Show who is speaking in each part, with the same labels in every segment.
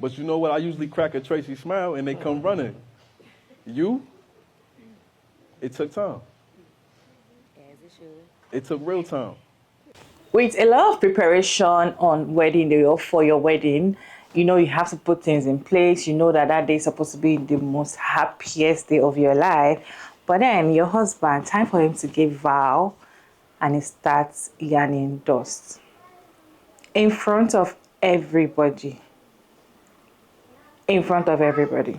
Speaker 1: But you know what? I usually crack a Tracy smile and they come running. You? It took time.
Speaker 2: As it should.
Speaker 1: It took real time.
Speaker 3: With a lot of preparation on wedding day or for your wedding, you know you have to put things in place. You know that that day is supposed to be the most happiest day of your life. But then your husband, time for him to give vow, and he starts yarning dust in front of everybody. In front of everybody.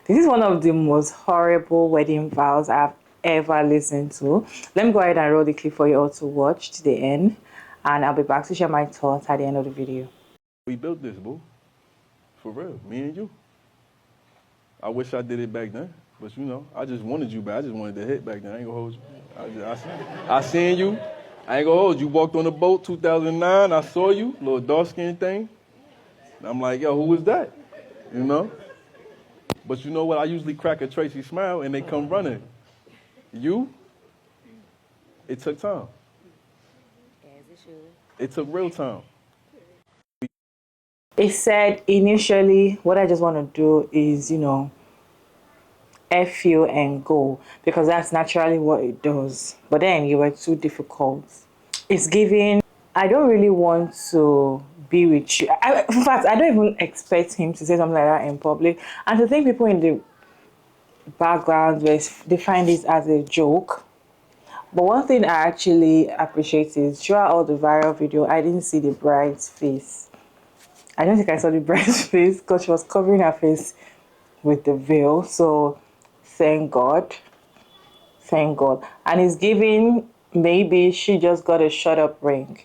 Speaker 3: This is one of the most horrible wedding vows I've ever listened to. Let me go ahead and roll the clip for you all to watch to the end, and I'll be back to share my thoughts at the end of the video.
Speaker 1: We built this, boo. For real, me and you. I wish I did it back then, but you know, I just wanted you back. I just wanted to hit back then. I ain't gonna hold you. I seen you. I ain't gonna hold you. You walked on the boat 2009. I saw you, little dark skin thing. And I'm like, yo, who was that? You know? But you know what? I usually crack a Tracy smile and they come running. You? It took time.
Speaker 2: As it should.
Speaker 1: It took real time.
Speaker 3: It said initially, what I just want to do is, you know, F you and go, because that's naturally what it does. But then you were too difficult. It's giving, I don't really want to be with you. In fact, I don't even expect him to say something like that in public. And to think people in the background, they find this as a joke. But one thing I actually appreciate is throughout all the viral video, I didn't see the bride's face. I don't think I saw the bride's face because she was covering her face with the veil. So thank God. Thank God. And it's giving, maybe she just got a shut up ring.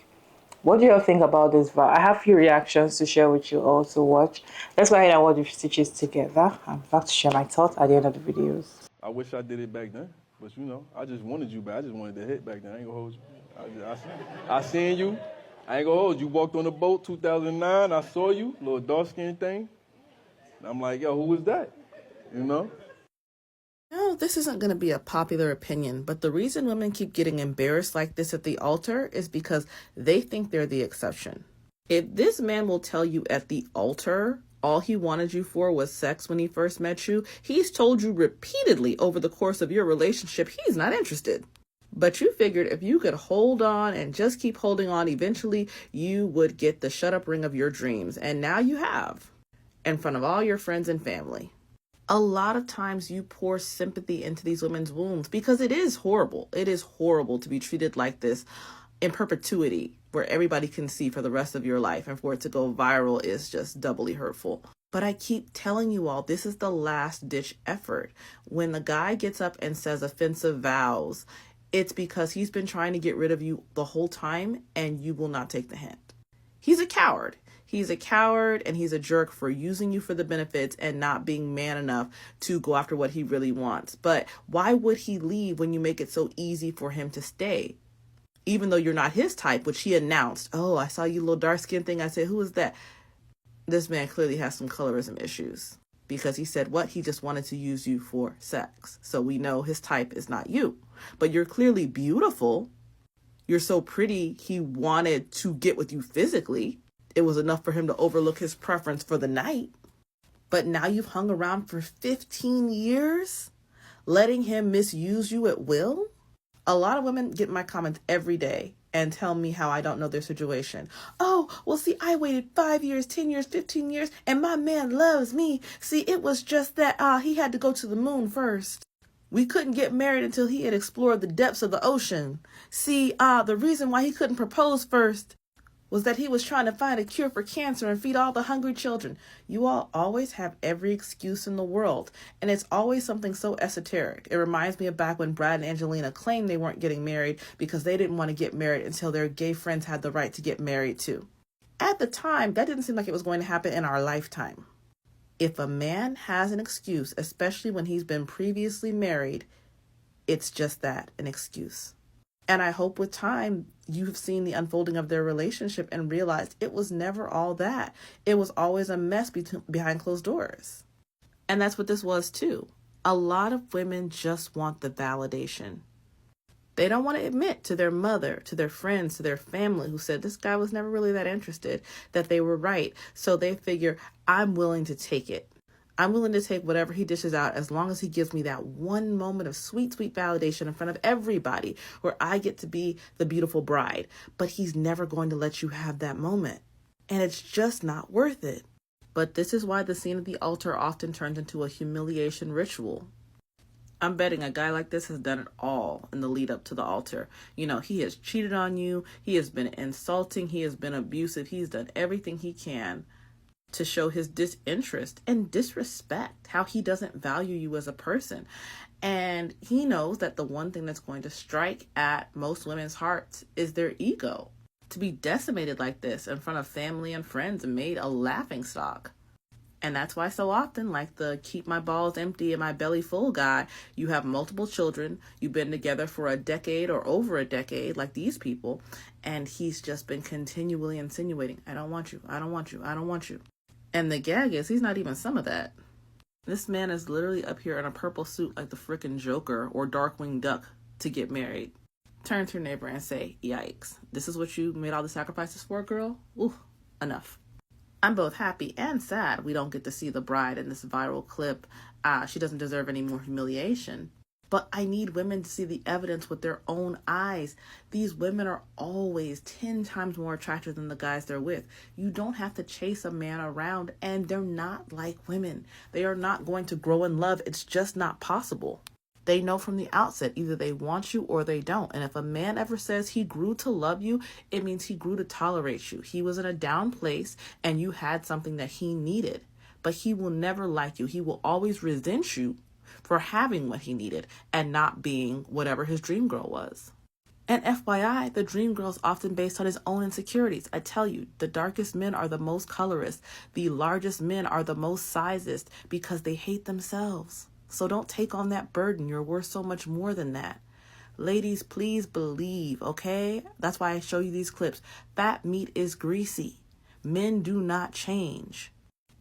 Speaker 3: What do you all think about this vow? I have a few reactions to share with you all to watch. Let's go ahead and watch the stitches together. I'm back to share my thoughts at the end of the videos.
Speaker 1: I wish I did it back then, but you know, I just wanted you back. I just wanted to hit back then. I ain't gonna hold you. I seen you. I ain't gonna hold you. You walked on the boat 2009. I saw you, little dark skin thing. And I'm like, yo, who was that? You know?
Speaker 4: No, this isn't going to be a popular opinion, but the reason women keep getting embarrassed like this at the altar is because they think they're the exception. If this man will tell you at the altar all he wanted you for was sex when he first met you, he's told you repeatedly over the course of your relationship he's not interested. But you figured if you could hold on and just keep holding on, eventually you would get the shut up ring of your dreams. And now you have, in front of all your friends and family. A lot of times you pour sympathy into these women's wounds because it is horrible. It is horrible to be treated like this in perpetuity, where everybody can see for the rest of your life, and for it to go viral is just doubly hurtful. But I keep telling you all, this is the last ditch effort. When the guy gets up and says offensive vows, it's because he's been trying to get rid of you the whole time and you will not take the hint. He's a coward. He's a coward and he's a jerk for using you for the benefits and not being man enough to go after what he really wants. But why would he leave when you make it so easy for him to stay? Even though you're not his type, which he announced. Oh, I saw you little dark skin thing. I said, who is that? This man clearly has some colorism issues because he said what? He just wanted to use you for sex. So we know his type is not you. But you're clearly beautiful. You're so pretty. He wanted to get with you physically. It was enough for him to overlook his preference for the night. But now you've hung around for 15 years, letting him misuse you at will? A lot of women get my comments every day and tell me how I don't know their situation. Oh, well, see, I waited 5 years, 10 years, 15 years, and my man loves me. See, it was just that he had to go to the moon first. We couldn't get married until he had explored the depths of the ocean. See, the reason why he couldn't propose first was that he was trying to find a cure for cancer and feed all the hungry children. You all always have every excuse in the world, and it's always something so esoteric. It reminds me of back when Brad and Angelina claimed they weren't getting married because they didn't want to get married until their gay friends had the right to get married too. At the time, that didn't seem like it was going to happen in our lifetime. If a man has an excuse, especially when he's been previously married, it's just that, an excuse. And I hope with time, you've seen the unfolding of their relationship and realized it was never all that. It was always a mess behind closed doors. And that's what this was too. A lot of women just want the validation. They don't want to admit to their mother, to their friends, to their family who said this guy was never really that interested, that they were right. So they figure, I'm willing to take it. I'm willing to take whatever he dishes out as long as he gives me that one moment of sweet, sweet validation in front of everybody where I get to be the beautiful bride. But he's never going to let you have that moment. And it's just not worth it. But this is why the scene at the altar often turns into a humiliation ritual. I'm betting a guy like this has done it all in the lead up to the altar. You know, he has cheated on you. He has been insulting. He has been abusive. He's done everything he can to show his disinterest and disrespect, how he doesn't value you as a person. And he knows that the one thing that's going to strike at most women's hearts is their ego. To be decimated like this in front of family and friends and made a laughingstock. And that's why so often, like the keep my balls empty and my belly full guy, you have multiple children, you've been together for a decade or over a decade, like these people, and he's just been continually insinuating, I don't want you, I don't want you, I don't want you. And the gag is, he's not even some of that. This man is literally up here in a purple suit like the frickin' Joker or Darkwing Duck to get married. Turn to your neighbor and say, yikes, this is what you made all the sacrifices for, girl? Ooh, enough. I'm both happy and sad we don't get to see the bride in this viral clip. She doesn't deserve any more humiliation. But I need women to see the evidence with their own eyes. These women are always 10 times more attractive than the guys they're with. You don't have to chase a man around, and they're not like women. They are not going to grow in love. It's just not possible. They know from the outset, either they want you or they don't. And if a man ever says he grew to love you, it means he grew to tolerate you. He was in a down place and you had something that he needed. But he will never like you. He will always resent you for having what he needed and not being whatever his dream girl was. And FYI, the dream girl is often based on his own insecurities. I tell you, the darkest men are the most colorist. The largest men are the most sizist because they hate themselves. So don't take on that burden. You're worth so much more than that. Ladies, please believe, okay? That's why I show you these clips. Fat meat is greasy. Men do not change.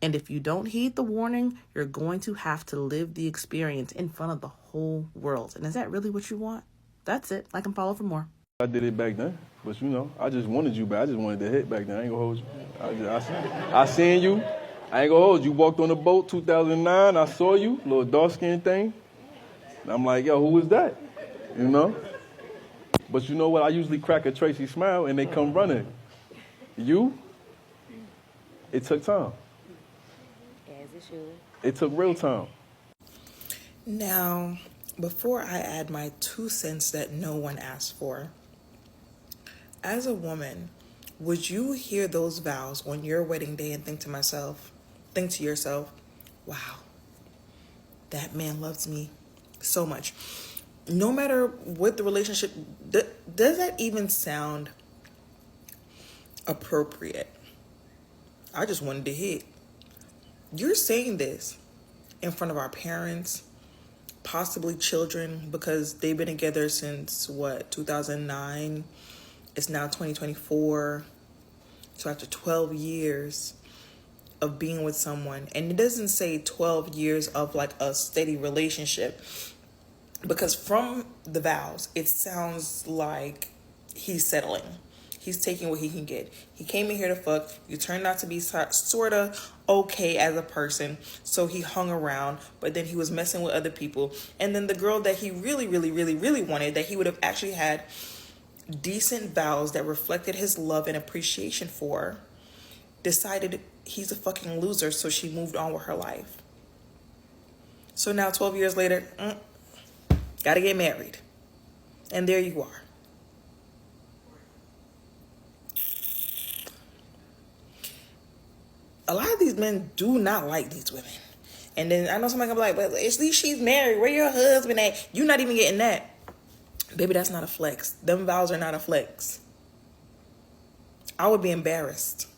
Speaker 4: And if you don't heed the warning, you're going to have to live the experience in front of the whole world. And is that really what you want? That's it. Like and follow for more.
Speaker 1: I did it back then, but you know, I just wanted you back. I just wanted to hit back then. I ain't gonna hold you. I seen you. I ain't gonna hold you. You walked on the boat 2009. I saw you, little dark skinned thing. And I'm like, yo, who is that? You know? But you know what? I usually crack a Tracy smile and they come running. You? It took time.
Speaker 2: As it should.
Speaker 1: It took real time.
Speaker 5: Now, before I add my 2 cents that no one asked for, as a woman, would you hear those vows on your wedding day and think to yourself, wow, that man loves me so much? No matter what the relationship, does that even sound appropriate? I just wanted to hit. You're saying this in front of our parents, possibly children, because they've been together since 2009. It's now 2024. So after 12 years of being with someone, and it doesn't say 12 years of like a steady relationship, because from the vows, it sounds like he's settling. He's taking what he can get. He came in here to fuck. You turned out to be sort of okay as a person. So he hung around, but then he was messing with other people. And then the girl that he really, really, really, really wanted, that he would have actually had decent vows that reflected his love and appreciation for, decided he's a fucking loser, so she moved on with her life. So now 12 years later, gotta get married. And there you are. A lot of these men do not like these women. And then I know somebody gonna be like, but at least she's married. Where your husband at? You're not even getting that. Baby, that's not a flex. Them vows are not a flex. I would be embarrassed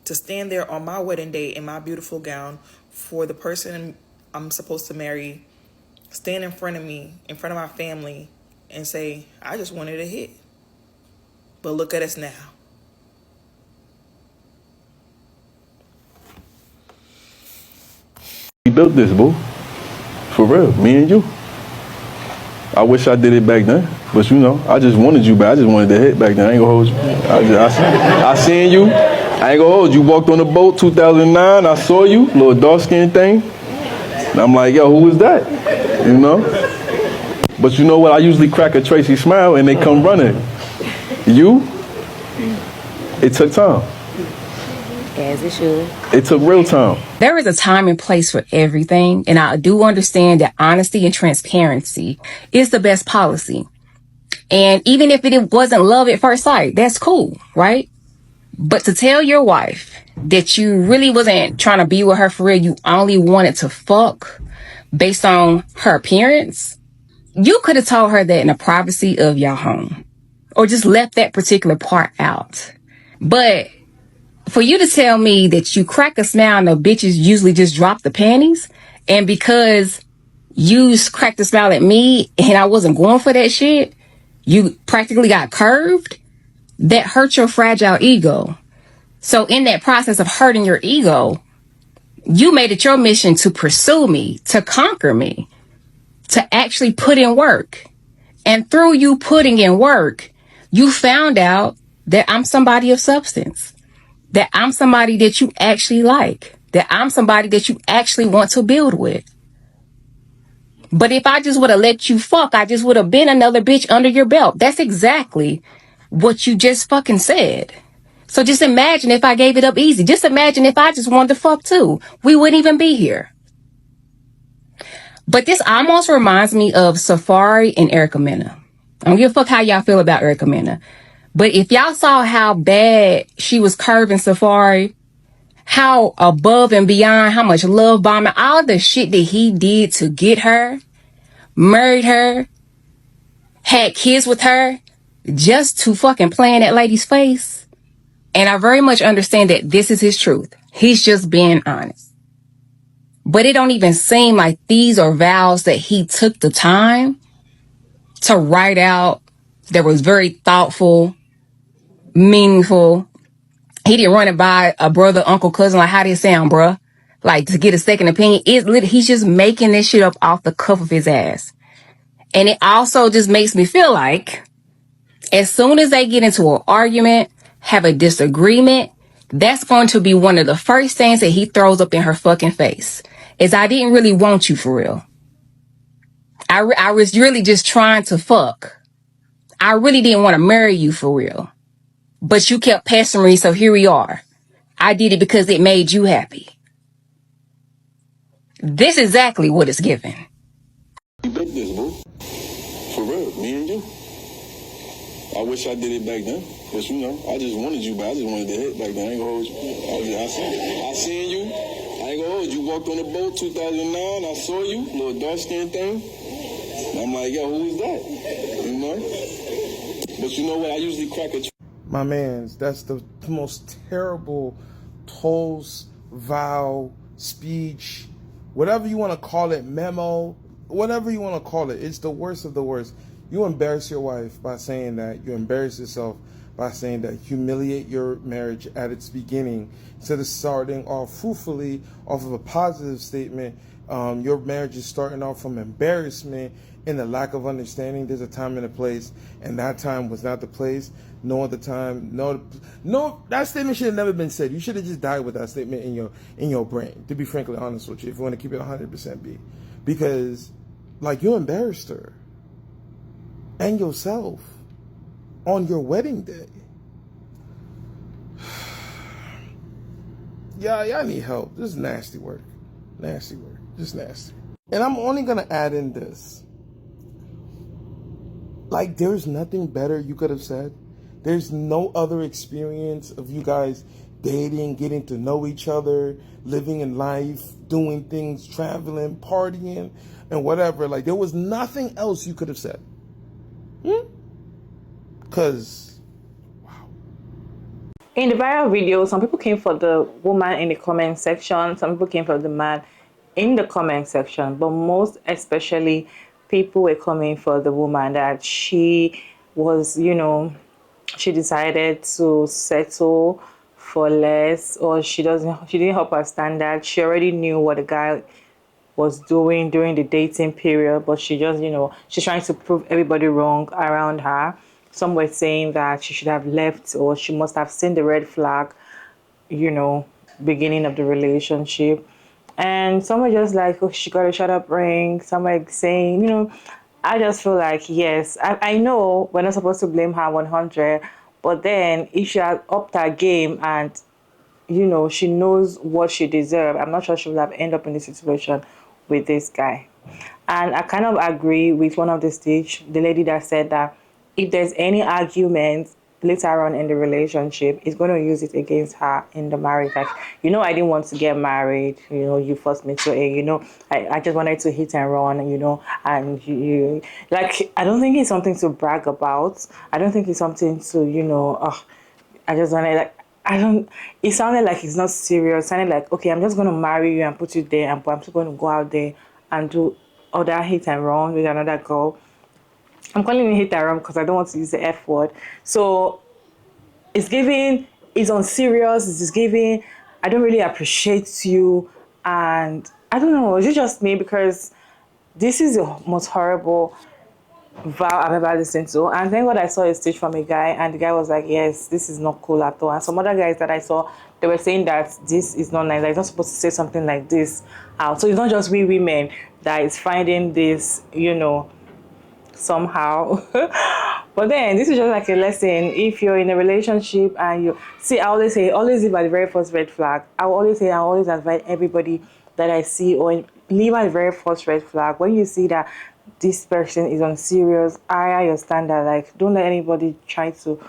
Speaker 5: to stand there on my wedding day in my beautiful gown for the person I'm supposed to marry, stand in front of me, in front of my family, and say, I just wanted a hit. But look at us now.
Speaker 1: We built this, boo. For real, me and you. I wish I did it back then, but you know, I just wanted you back. I just wanted to hit back then. I ain't gonna hold you. I seen you. I ain't gonna hold you. You walked on the boat 2009. I saw you, little dark skinned thing. And I'm like, yo, who was that? You know? But you know what? I usually crack a Tracy smile and they come running. You? It took time.
Speaker 2: As it should.
Speaker 1: It took real time.
Speaker 6: There is a time and place for everything, and I do understand that honesty and transparency is the best policy. And even if it wasn't love at first sight, that's cool, right? But to tell your wife that you really wasn't trying to be with her for real, you only wanted to fuck based on her appearance, you could have told her that in the privacy of your home, or just left that particular part out. But for you to tell me that you crack a smile and the bitches usually just drop the panties, and because you cracked a smile at me and I wasn't going for that shit, you practically got curved, that hurt your fragile ego. So in that process of hurting your ego, you made it your mission to pursue me, to conquer me, to actually put in work. And through you putting in work, you found out that I'm somebody of substance, that I'm somebody that you actually like, that I'm somebody that you actually want to build with. But if I just would have let you fuck, I just would have been another bitch under your belt. That's exactly what you just fucking said. So just imagine if I gave it up easy. Just imagine if I just wanted to fuck too. We wouldn't even be here. But this almost reminds me of Safari and Erica Mena. I don't give a fuck how y'all feel about Erica Mena. But if y'all saw how bad she was curving Safari, how above and beyond, how much love bombing, all the shit that he did to get her, married her, had kids with her, just to fucking play in that lady's face. And I very much understand that this is his truth. He's just being honest. But it don't even seem like these are vows that he took the time to write out, that was very thoughtful, meaningful. He didn't run it by a brother, uncle, cousin, like, how did it sound, bruh? Like, to get a second opinion. He's just making this shit up off the cuff of his ass. And it also just makes me feel like as soon as they get into an argument, have a disagreement, that's going to be one of the first things that he throws up in her fucking face. Is, I didn't really want you for real. I was really just trying to fuck. I really didn't want to marry you for real. But you kept pestering me, so here we are. I did it because it made you happy. This is exactly what it's giving.
Speaker 1: You bet this, boo. For real, me and you. I wish I did it back then, but you know, I just wanted you back. I just wanted to hit back then. I ain't gonna hold you. I seen you. I ain't gonna hold you. You walked on the boat 2009. I saw you, little dark skinned thing. And I'm like, yo, who is that? You know? But you know what? I usually crack a.
Speaker 7: My mans, that's the most terrible toast, vow, speech, whatever you want to call it, memo, whatever you want to call it. It's the worst of the worst. You embarrass your wife by saying that. You embarrass yourself by saying that. Humiliate your marriage at its beginning instead of starting off fruitfully off of a positive statement. Your marriage is starting off from embarrassment and a lack of understanding. There's a time and a place, and that time was not the place. No other time. No. That statement should have never been said. You should have just died with that statement in your brain. To be frankly honest with you, if you want to keep it 100% B, because like you embarrassed her and yourself on your wedding day. Yeah, y'all need help. This is nasty work. Nasty work. Just nasty. And I'm only going to add in this. Like, there's nothing better you could have said. There's no other experience of you guys dating, getting to know each other, living in life, doing things, traveling, partying, and whatever. Like, there was nothing else you could have said. Because, wow.
Speaker 3: In the viral video, some people came for the woman in the comment section, some people came for the man in the comment section, but most especially people were coming for the woman, that she was, she decided to settle for less, or she didn't help her standard. She already knew what the guy was doing during the dating period, but she just, she's trying to prove everybody wrong around her. Some were saying that she should have left or she must have seen the red flag, beginning of the relationship. And some were just like, oh, she got a shut up ring. Some were saying, I just feel like, yes, I know we're not supposed to blame her 100, but then if she had upped her game and she knows what she deserves, I'm not sure she would have ended up in this situation with this guy. And I kind of agree with one of the lady that said that if there's any argument later on in the relationship, it's going to use it against her in the marriage. Like, I didn't want to get married. You forced me to. I just wanted to hit and run. And you like. I don't think it's something to brag about. I don't think it's something to. I just wanted like. I don't. It sounded like it's not serious. It sounded like, okay, I'm just going to marry you and put you there, and I'm still going to go out there and do other hit and run with another girl. I'm calling it hit and run because I don't want to use the F word. So it's unserious, it's giving, I don't really appreciate you. And I don't know, is it just me? Because this is the most horrible vow I've ever listened to. And thank God I saw a speech from a guy, and the guy was like, yes, this is not cool at all. And some other guys that I saw, they were saying that this is not nice, that it's not supposed to say something like this out. So it's not just we women that is finding this, somehow. But then this is just like a lesson. If you're in a relationship and you see, I always say, always leave at the very first red flag. I always advise everybody that I see, or leave at the very first red flag. When you see that this person is unserious, higher your standard. Like, don't let anybody try to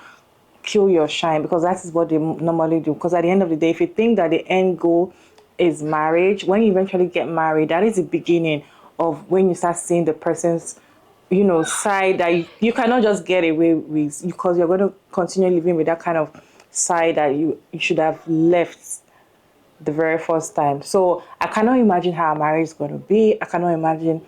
Speaker 3: kill your shine, because that is what they normally do. Because at the end of the day, if you think that the end goal is marriage, when you eventually get married, that is the beginning of when you start seeing the person's side that you cannot just get away with, because you're going to continue living with that kind of side that you should have left the very first time. So I cannot imagine how a marriage is going to be. I cannot imagine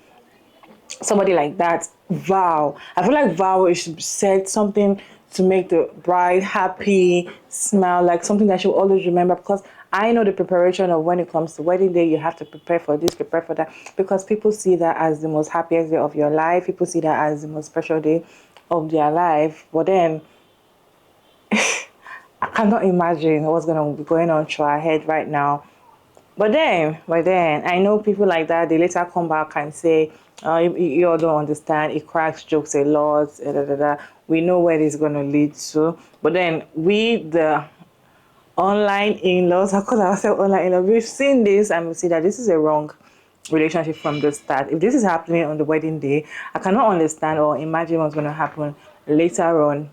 Speaker 3: somebody like that. Vow. I feel like vow it should said something to make the bride happy, smile, like something that she'll always remember. Because I know the preparation of when it comes to wedding day, you have to prepare for this, prepare for that, because people see that as the most happiest day of your life. People see that as the most special day of their life. But then I cannot imagine what's going to be going on through our head right now. But then, I know people like that, they later come back and say, oh, you all don't understand, it cracks jokes a lot, da, da, da. We know where this is going to lead to. But then the online in-laws, because I said online in-laws, we've seen this and we see that this is a wrong relationship from the start. If this is happening on the wedding day, I cannot understand or imagine what's going to happen later on.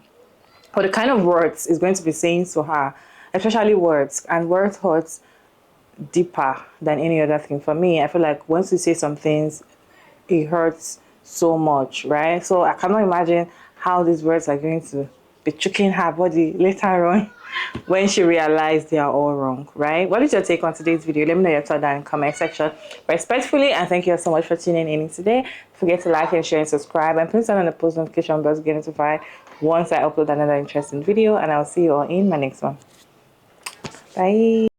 Speaker 3: Or the kind of words is going to be saying to her, especially words, and words hurts deeper than any other thing. For me, I feel like once you say some things, it hurts so much, right? So I cannot imagine how these words are going to be choking her body later on when she realized they are all wrong, right? What is your take on today's video? Let me know your thoughts down in the comment section respectfully, and thank you so much for tuning in today. Don't forget to like and share and subscribe, and please turn on the post notification bell to get notified once I upload another interesting video, and I'll see you all in my next one. Bye.